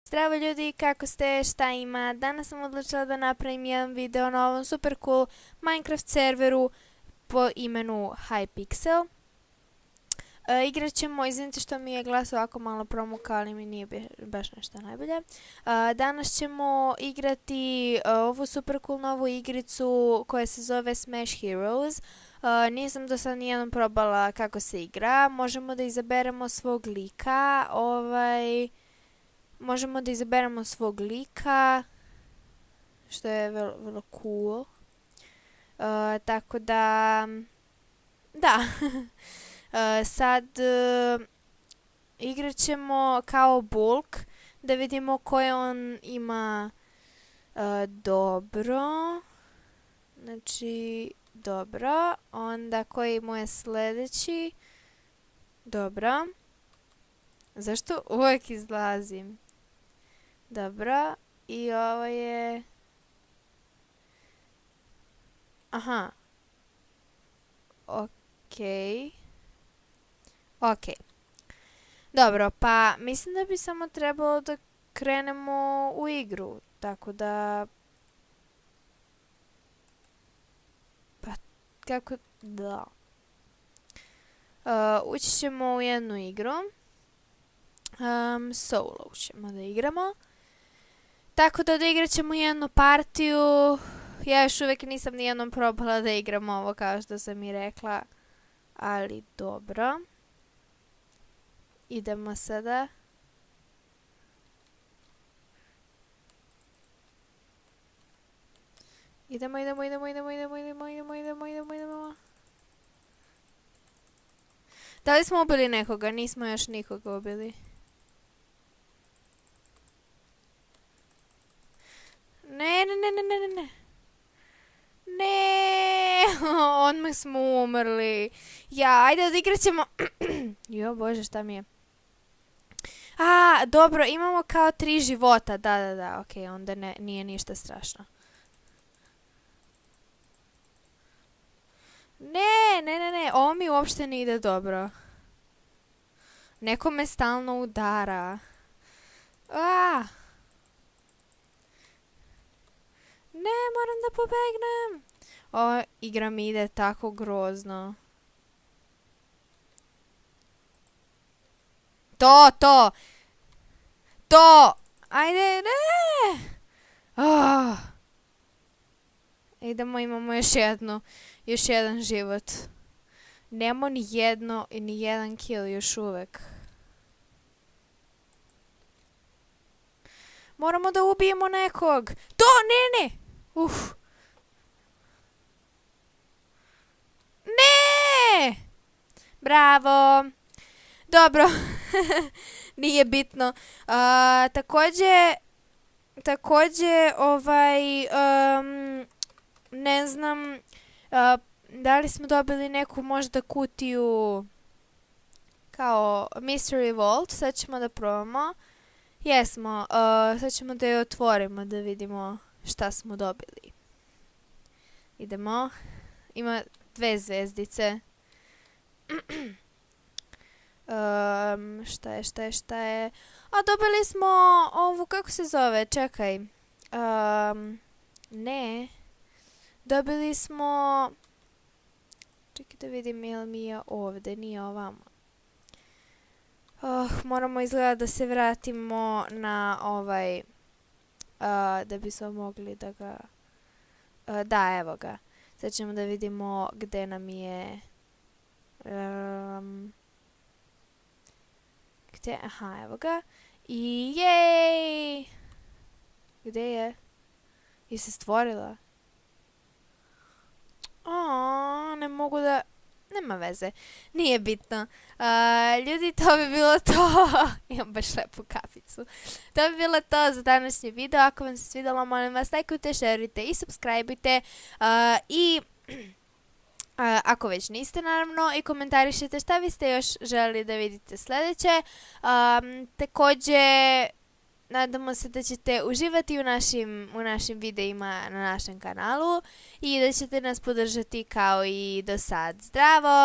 Zdravo ljudi, kako ste, šta ima? Danas sam odlučila da napravim jedan video na ovom super cool Minecraft serveru po imenu Hypixel. Igrat ćemo, izvinite što mi je glas ovako malo promukao, ali mi nije baš nešto najbolje. Danas ćemo igrati ovu super cool novu igricu koja se zove Smash Heroes. Nisam do sad nijednom probala kako se igra. Možemo da izaberemo svog lika, možemo da izaberemo svog lika, što je vrlo cool. Tako da, da. Sad igrat ćemo kao bulk, da vidimo koje on ima. Dobro. Znači, dobro. Onda koji mu je sljedeći? Dobro. Zašto uvijek izlazim? Dobro. I ovo je... Aha. Okej. Okej. Dobro, pa mislim da bi samo trebalo da krenemo u igru. Tako da... Pa, kako... Da. Ući ćemo u jednu igru. Solo ćemo da igramo. Tako da odigrat ćemo jednu partiju. Ja još uvijek nisam nijednom probala da igram ovo kao što sam i rekla. Ali dobro. Idemo sada. Idemo. Da li smo ubili nekoga? Nismo još nikoga ubili. Ne. Ne, odmah smo umrli. Ja, ajde odigrat ćemo. Jo, bože, šta mi je? Dobro, imamo kao 3 života. Da, okej, onda nije ništa strašno. Ne, ovo mi uopšte ne ide dobro. Neko me stalno udara. Ne, moram da pobegnem. Ova igra mi ide tako grozno. To! Ajde, ne! Idemo, imamo još jedan život. Nemo ni jedan kill još uvek. Moramo da ubijemo nekog. Ne! Ne! Bravo! Dobro. Nije bitno. Također, ne znam, da li smo dobili neku možda kutiju kao Mystery Vault. Sad ćemo da probamo. Jesmo, sad ćemo da je otvorimo da vidimo šta smo dobili. Idemo. Ima 2 zvezdice. Šta je? Dobili smo ovu, kako se zove? Čekaj. Ne. Dobili smo... Čekaj da vidim jel mi je ovdje, nije ovamo. Moramo izgleda da se vratimo na ovaj... da bismo mogli da ga... Da, evo ga. Sad ćemo da vidimo gde nam je... Aha, evo ga. I jej! Gde je? Je se stvorila? Ne mogu da... Nema veze. Nije bitno. Ljudi, to bi bilo to. Imam baš lepu kapicu. To bi bilo to za današnji video. Ako vam se svidjelo, molim vas, lajkujte, šerujte i subscribeujte. I... ako već niste, naravno, i komentarišite šta biste još želeli da vidite sljedeće. Također, nadamo se da ćete uživati u našim videima na našem kanalu i da ćete nas podržati kao i do sad. Zdravo!